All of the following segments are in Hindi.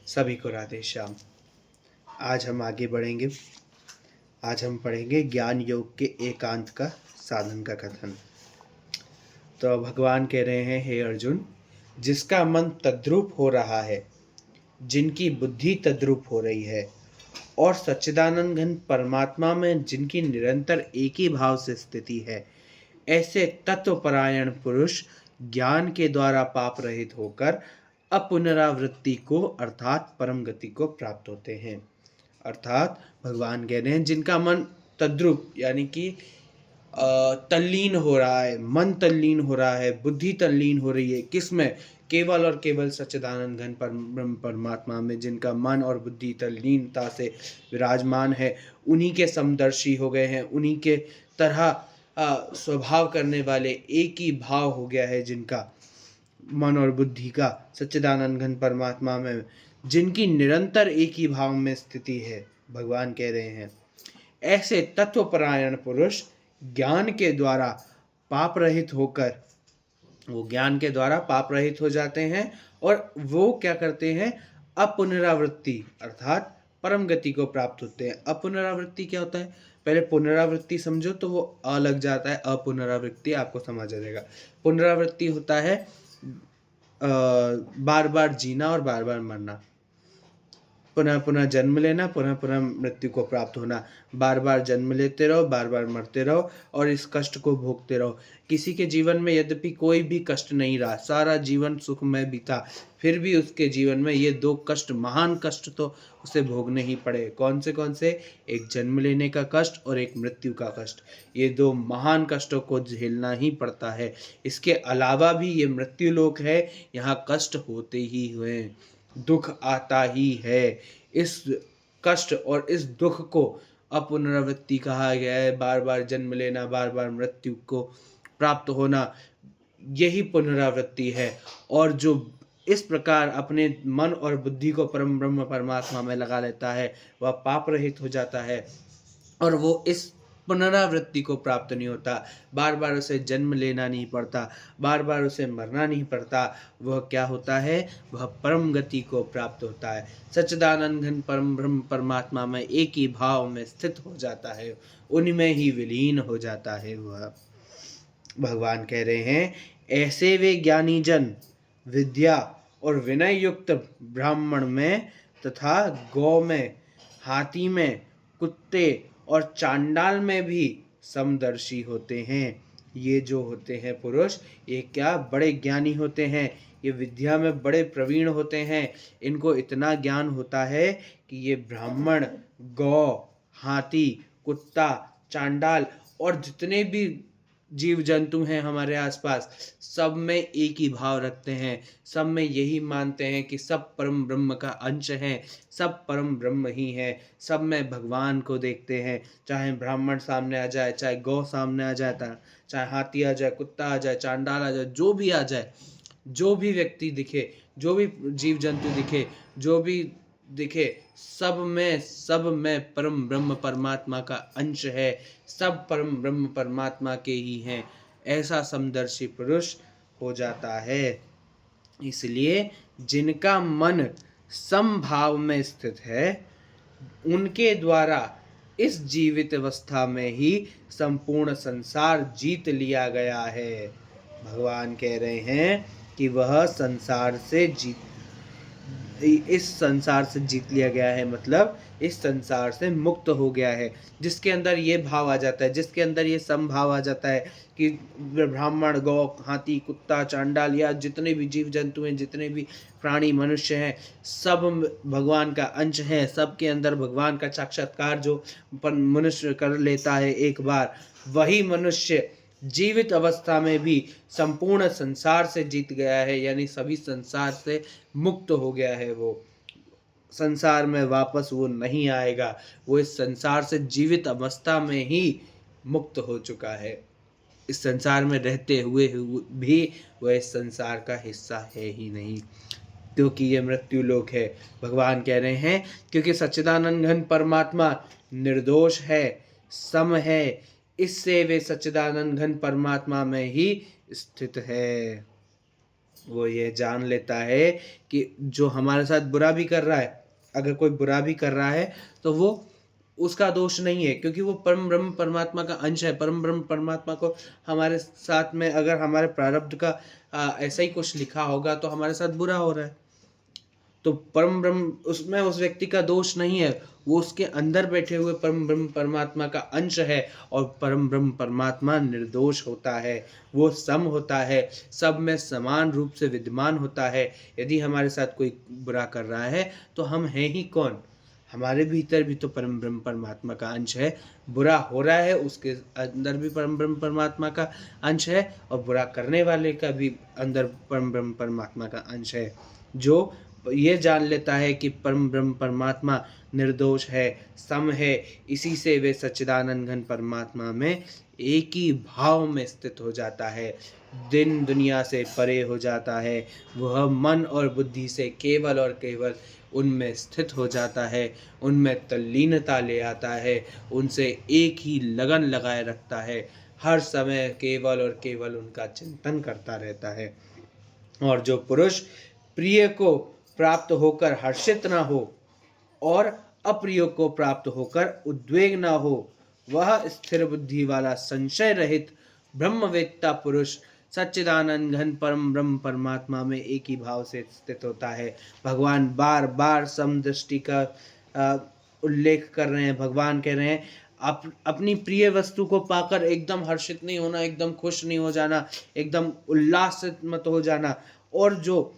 सभी को राधे श्याम। आज हम आगे बढ़ेंगे। आज हम पढ़ेंगे ज्ञान योग के एकांत का साधन का कथन। तो भगवान कह रहे हैं, हे अर्जुन, जिसका मन तद्रूप हो रहा है, जिनकी बुद्धि तद्रूप हो रही है और सच्चिदानंद घन परमात्मा में जिनकी निरंतर एक ही भाव से स्थिति है, ऐसे तत्वपरायण पुरुष ज्ञान के द्वारा पाप रहित होकर अपुनरावृत्ति को अर्थात परम गति को प्राप्त होते हैं। अर्थात भगवान कह रहे हैं, जिनका मन तद्रुप यानी कि तल्लीन हो रहा है, मन तल्लीन हो रहा है, बुद्धि तल्लीन हो रही है, किसमें? केवल और केवल सच्चिदानंद घन ब्रह्म परमात्मा में, जिनका मन और बुद्धि तल्लीनता से विराजमान है, उन्हीं के समदर्शी हो गए हैं, उन्हीं के तरह स्वभाव करने वाले, एक ही भाव हो गया है जिनका मन और बुद्धि का सच्चिदानंद घन परमात्मा में, जिनकी निरंतर एक ही भाव में स्थिति है। भगवान कह रहे हैं, ऐसे तत्वपरायण पुरुष ज्ञान के द्वारा पाप रहित होकर, वो ज्ञान के द्वारा पाप रहित हो जाते हैं और वो क्या करते हैं? अपुनरावृत्ति अर्थात परम गति को प्राप्त होते हैं। अपुनरावृत्ति क्या होता है? पहले पुनरावृत्ति समझो तो वो अ लग जाता है, अपुनरावृत्ति आपको समझ आ जाएगा। पुनरावृत्ति होता है बार बार जीना और बार बार मरना, पुनः पुनः जन्म लेना, पुनः पुनः मृत्यु को प्राप्त होना, बार बार जन्म लेते रहो, बार बार मरते रहो और इस कष्ट को भोगते रहो। किसी के जीवन में यद्यपि कोई भी कष्ट नहीं रहा, सारा जीवन सुखमय बीता, फिर भी उसके जीवन में ये दो कष्ट, महान कष्ट तो उसे भोगने ही पड़े। कौन से? एक जन्म लेने का कष्ट और एक मृत्यु का कष्ट। ये दो महान कष्टों को झेलना ही पड़ता है। इसके अलावा भी ये मृत्यु लोक है, यहाँ कष्ट होते ही हुए, दुख आता ही है। इस कष्ट और इस दुख को अपुनरावृत्ति कहा गया है। बार बार जन्म लेना, बार बार मृत्यु को प्राप्त होना, यही पुनरावृत्ति है। और जो इस प्रकार अपने मन और बुद्धि को परम ब्रह्म परमात्मा में लगा लेता है, वह पाप रहित हो जाता है और वो इस पुनरावृत्ति को प्राप्त नहीं होता। बार बार उसे जन्म लेना नहीं पड़ता, बार बार उसे मरना नहीं पड़ता। वह क्या होता है? वह परम गति को प्राप्त होता है। सच्चिदानंद घन परम ब्रह्म परमात्मा में एक ही भाव में स्थित हो जाता है, उनमें ही विलीन हो जाता है वह। भगवान कह रहे हैं, ऐसे वे ज्ञानी जन विद्या और विनय युक्त ब्राह्मण में तथा गौ में, हाथी में, कुत्ते और चांडाल में भी समदर्शी होते हैं। ये जो होते हैं पुरुष, ये क्या बड़े ज्ञानी होते हैं, ये विद्या में बड़े प्रवीण होते हैं। इनको इतना ज्ञान होता है कि ये ब्राह्मण, गौ, हाथी, कुत्ता, चांडाल और जितने भी जीव जंतु हैं हमारे आसपास, सब में एक ही भाव रखते हैं। सब में यही मानते हैं कि सब परम ब्रह्म का अंश हैं, सब परम ब्रह्म ही हैं। सब में भगवान को देखते हैं। चाहे ब्राह्मण सामने आ जाए, चाहे गौ सामने आ जाए, चाहे हाथी आ जाए, कुत्ता आ जाए, चांडाल आ जाए, जो भी आ जाए, जो भी व्यक्ति दिखे, जो भी जीव जंतु दिखे, जो भी दिखे, सब में परम ब्रह्म परमात्मा का अंश है। सब परम ब्रह्म परमात्मा के ही हैं। ऐसा समदर्शी पुरुष हो जाता है। इसलिए जिनका मन समभाव में स्थित है, उनके द्वारा इस जीवित अवस्था में ही संपूर्ण संसार जीत लिया गया है। भगवान कह रहे हैं कि वह संसार से इस संसार से जीत लिया गया है, मतलब इस संसार से मुक्त हो गया है। जिसके अंदर ये भाव आ जाता है, जिसके अंदर ये समभाव आ जाता है कि ब्राह्मण, गौ, हाथी, कुत्ता, चांडाल या जितने भी जीव जंतु हैं, जितने भी प्राणी मनुष्य हैं, सब भगवान का अंश हैं। सबके अंदर भगवान का साक्षात्कार जो मनुष्य कर लेता है एक बार, वही मनुष्य जीवित अवस्था में भी संपूर्ण संसार से जीत गया है, यानी सभी संसार से मुक्त हो गया है। वो संसार में वापस वो नहीं आएगा, वो इस संसार से जीवित अवस्था में ही मुक्त हो चुका है। इस संसार में रहते हुए भी वह इस संसार का हिस्सा है ही नहीं, क्योंकि ये मृत्यु लोक है। भगवान कह रहे हैं, क्योंकि सच्चिदानंद घन परमात्मा निर्दोष है, सम है, इससे वे सच्चिदानंद घन परमात्मा में ही स्थित है। वो ये जान लेता है कि जो हमारे साथ बुरा भी कर रहा है, अगर कोई बुरा भी कर रहा है तो वो उसका दोष नहीं है, क्योंकि वो परम ब्रह्म परमात्मा का अंश है। परम ब्रह्म परमात्मा को हमारे साथ में अगर हमारे प्रारब्ध का ऐसा ही कुछ लिखा होगा तो हमारे साथ बुरा हो रहा है। तो परम ब्रह्म उसमें उस व्यक्ति का दोष नहीं है, वो उसके अंदर बैठे हुए परम ब्रह्म परमात्मा का अंश है। और परम ब्रह्म परमात्मा निर्दोष होता है, वो सम होता है, सब में समान रूप से विद्यमान होता है। यदि हमारे साथ कोई बुरा कर रहा है तो हम हैं ही कौन? हमारे भीतर भी तो परम ब्रह्म परमात्मा का अंश है। बुरा हो रहा है, उसके अंदर भी परम ब्रह्म परमात्मा का अंश है, और बुरा करने वाले का भी अंदर परम ब्रह्म परमात्मा का अंश है। जो ये जान लेता है कि परम ब्रह्म परमात्मा निर्दोष है, सम है, इसी से वे सच्चिदानंद घन परमात्मा में एक ही भाव में स्थित हो जाता है, दिन दुनिया से परे हो जाता है। वह मन और बुद्धि से केवल और केवल उनमें स्थित हो जाता है, उनमें तल्लीनता ले आता है, उनसे एक ही लगन लगाए रखता है, हर समय केवल और केवल उनका चिंतन करता रहता है। और जो पुरुष प्रिय को प्राप्त होकर हर्षित न हो और अप्रिय को प्राप्त होकर उद्वेग न हो, वह स्थिर बुद्धि वाला संशय रहित ब्रह्मवेत्ता पुरुष सच्चिदानंद घन परम ब्रह्म परमात्मा में एक ही भाव से स्थित होता है। भगवान बार बार समदृष्टि का उल्लेख कर रहे हैं। भगवान कह रहे हैं अपनी प्रिय वस्तु को पाकर एकदम हर्षित नहीं होना, एकदम खुश नहीं हो जाना, एकदम उल्लासित मत हो जाना, और जो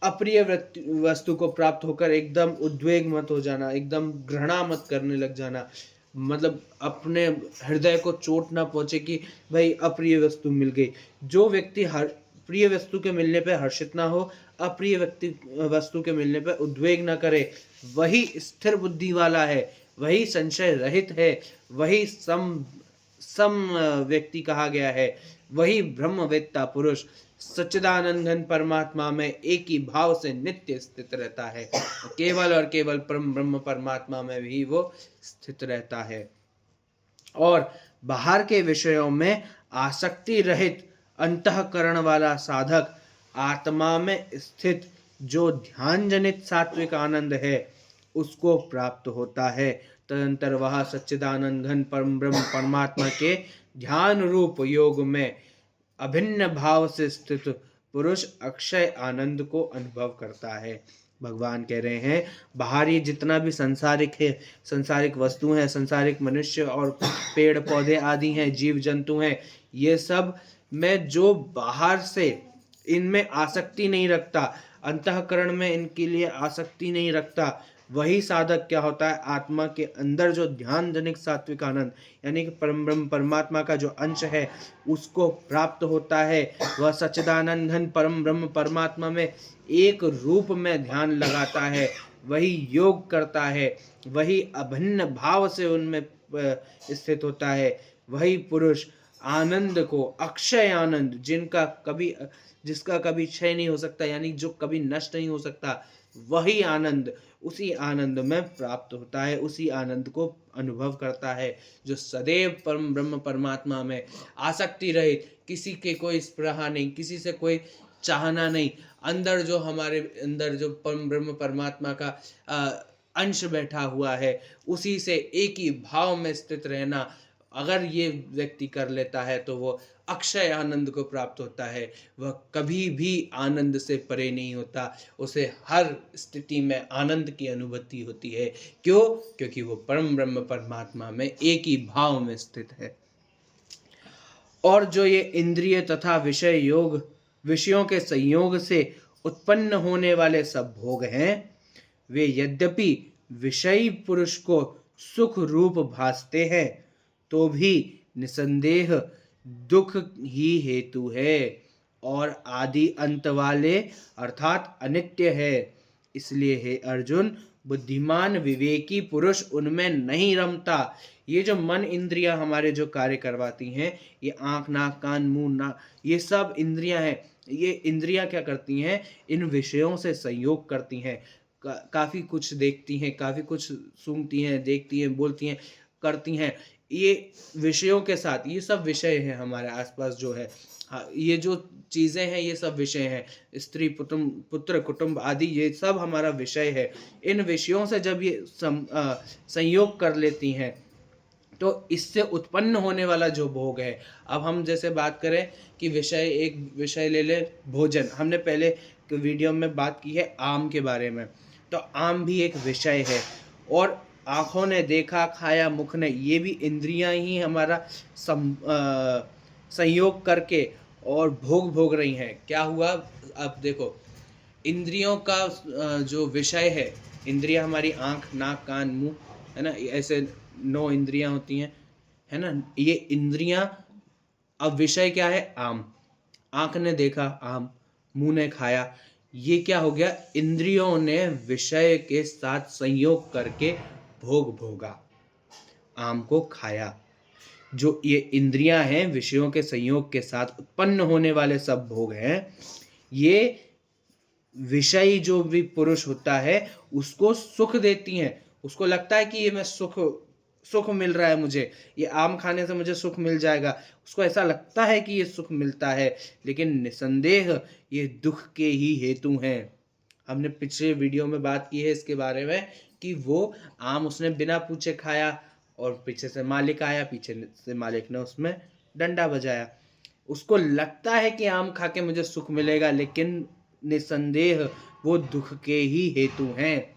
अप्रिय वस्तु को प्राप्त होकर एकदम उद्वेग मत हो जाना, एकदम घृणा मत करने लग जाना। मतलब अपने हृदय को चोट ना पहुंचे कि भाई अप्रिय वस्तु मिल गई। जो व्यक्ति हर प्रिय वस्तु के मिलने पर हर्षित ना हो, अप्रिय वस्तु के मिलने पर उद्वेग ना करे, वही स्थिर बुद्धि वाला है, वही संशय रहित है, वही सम व्यक्ति कहा गया है, वही ब्रह्मवेत्ता पुरुष सच्चिदानंद घन परमात्मा में एक ही भाव से नित्य स्थित रहता है। केवल और केवल परम ब्रह्म परमात्मा में भी वो स्थित रहता है। और बाहर के विषयों में आसक्ति रहित अंतःकरण वाला साधक आत्मा में स्थित जो ध्यान जनित सात्विक आनंद है उसको प्राप्त होता है। तदंतर वह सच्चिदानंद घन परम ब्रह्म परमात्मा के ध्यान रूप योग में अभिन्न भाव से स्थित पुरुष अक्षय आनंद को अनुभव करता है। भगवान कह रहे हैं बाहरी जितना भी संसारिक है, संसारिक वस्तु हैं, संसारिक मनुष्य और पेड़ पौधे आदि हैं, जीव जंतु हैं, ये सब में जो बाहर से इनमें आसक्ति नहीं रखता, अंतःकरण में इनके लिए आसक्ति नहीं रखता, वही साधक क्या होता है, आत्मा के अंदर जो ध्यान जनिक सात्विक आनंद यानी कि परम ब्रह्म परमात्मा का जो अंश है उसको प्राप्त होता है। वह सच्चिदानंद घन परम ब्रह्म परमात्मा में एक रूप में ध्यान लगाता है, वही योग करता है, वही अभिन्न भाव से उनमें स्थित होता है। वही पुरुष आनंद को, अक्षय आनंद जिसका कभी क्षय नहीं हो सकता, यानी जो कभी नष्ट नहीं हो सकता, वही आनंद उसी आनंद में प्राप्त होता है, उसी आनंद को अनुभव करता है जो सदैव परम ब्रह्म परमात्मा में आसक्ति रहित, किसी के कोई स्पृहा नहीं, किसी से कोई चाहना नहीं, अंदर जो हमारे अंदर जो परम ब्रह्म परमात्मा का अंश बैठा हुआ है उसी से एक ही भाव में स्थित रहना, अगर ये व्यक्ति कर लेता है तो वो अक्षय आनंद को प्राप्त होता है। वह कभी भी आनंद से परे नहीं होता, उसे हर स्थिति में आनंद की अनुभूति होती है। क्यों? क्योंकि वो परम ब्रह्म परमात्मा में एक ही भाव में स्थित है। और जो ये इंद्रिय तथा विषयों के संयोग से उत्पन्न होने वाले सब भोग हैं, वे यद्यपि विषयी पुरुष को सुख रूप भासते हैं तो भी निसंदेह दुख ही हेतु है और आदि अंत वाले अर्थात अनित्य है। इसलिए हे अर्जुन, बुद्धिमान विवेकी पुरुष उनमें नहीं रमता। ये जो मन इंद्रियां हमारे जो कार्य करवाती हैं, ये आँख नाक कान मुंह ना, ये सब इंद्रियां हैं। ये इंद्रियां क्या करती हैं? इन विषयों से संयोग करती हैं, काफ़ी कुछ देखती हैं, काफ़ी कुछ सूंघती हैं, देखती हैं, बोलती हैं, करती हैं। ये विषयों के साथ, ये सब विषय हैं हमारे आसपास जो है। हाँ, ये जो चीज़ें हैं ये सब विषय हैं। स्त्री, पुत्र, कुटुंब आदि ये सब हमारा विषय है। इन विषयों से जब ये संयोग कर लेती हैं तो इससे उत्पन्न होने वाला जो भोग है, अब हम जैसे बात करें कि विषय, एक विषय ले ले भोजन, हमने पहले वीडियो में बात की है आम के बारे में, तो आम भी एक विषय है। और आँखों ने देखा, खाया मुख ने, ये भी इंद्रियां ही हमारा संयोग करके और भोग रही हैं। क्या हुआ, अब देखो इंद्रियों का जो विषय है, इंद्रियां हमारी आँख, नाक, कान, मुंह, है ना, ऐसे 9 इंद्रियां होती हैं, है ना। ये इंद्रियां, अब विषय क्या है, आम। आँख ने देखा आम, मुंह ने खाया, ये क्या हो गया, इंद्रियों ने विषय के साथ संयोग करके भोग भोगा, आम को खाया। जो ये इंद्रियां हैं, विषयों के संयोग के साथ उत्पन्न होने वाले सब भोग हैं, ये विषयी जो भी पुरुष होता है उसको सुख देती हैं। उसको लगता है कि ये मैं सुख मिल रहा है मुझे, ये आम खाने से मुझे सुख मिल जाएगा, उसको ऐसा लगता है कि ये सुख मिलता है, लेकिन निसंदेह ये दुख के ही हेतु हैं। हमने पिछले वीडियो में बात की है इसके बारे में कि वो आम उसने बिना पूछे खाया और पीछे से मालिक आया, पीछे से मालिक ने उसमें डंडा बजाया। उसको लगता है कि आम खा के मुझे सुख मिलेगा, लेकिन निसंदेह वो दुख के ही हेतु हैं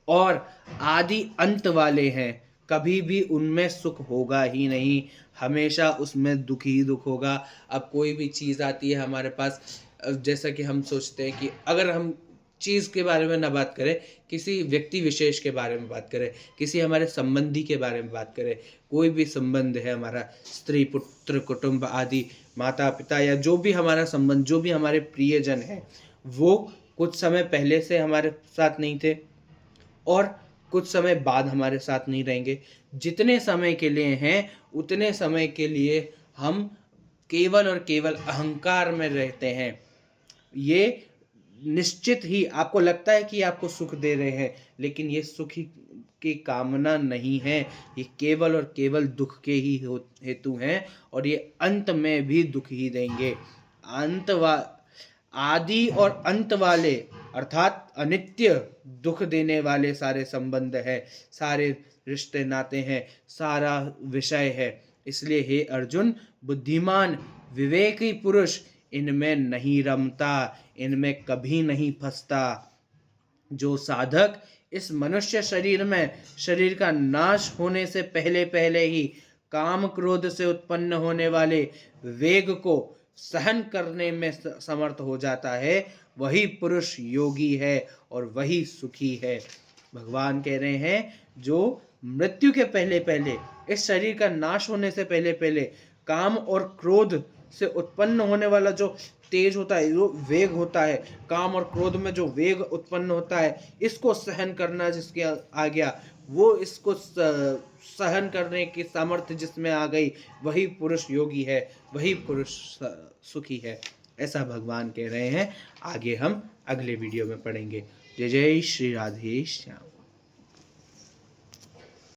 और आदि अंत वाले हैं। कभी भी उनमें सुख होगा ही नहीं, हमेशा उसमें दुख ही दुख होगा। अब कोई भी चीज़ आती है हमारे पास, जैसा कि हम सोचते हैं कि अगर हम चीज़ के बारे में ना बात करें, किसी व्यक्ति विशेष के बारे में बात करें, किसी हमारे संबंधी के बारे में बात करें, कोई भी संबंध है हमारा, स्त्री, पुत्र, कुटुंब आदि, माता पिता, या जो भी हमारा संबंध, जो भी हमारे प्रियजन है, वो कुछ समय पहले से हमारे साथ नहीं थे और कुछ समय बाद हमारे साथ नहीं रहेंगे। जितने समय के लिए हैं उतने समय के लिए हम केवल और केवल अहंकार में रहते हैं। ये निश्चित ही आपको लगता है कि आपको सुख दे रहे हैं, लेकिन ये सुख की कामना नहीं है, ये केवल और केवल दुख के ही हेतु हैं और ये अंत में भी दुख ही देंगे। आदि और अंत वाले अर्थात अनित्य दुख देने वाले सारे संबंध है, सारे रिश्ते नाते हैं, सारा विषय है। इसलिए हे अर्जुन, बुद्धिमान विवेकी पुरुष इनमें नहीं रमता, इनमें कभी नहीं फंसता। जो साधक इस मनुष्य शरीर में, शरीर का नाश होने से पहले पहले ही काम क्रोध से उत्पन्न होने वाले वेग को सहन करने में समर्थ हो जाता है, वही पुरुष योगी है और वही सुखी है। भगवान कह रहे हैं जो मृत्यु के पहले पहले, इस शरीर का नाश होने से पहले पहले काम और क्रोध से उत्पन्न होने वाला जो तेज होता है, जो वेग होता है, काम और क्रोध में जो वेग उत्पन्न होता है, इसको सहन करना जिसके आ गया, वो इसको सहन करने की सामर्थ्य जिसमें आ गई, वही पुरुष योगी है, वही पुरुष सुखी है। ऐसा भगवान कह रहे हैं। आगे हम अगले वीडियो में पढ़ेंगे। जय जय श्री राधे श्याम।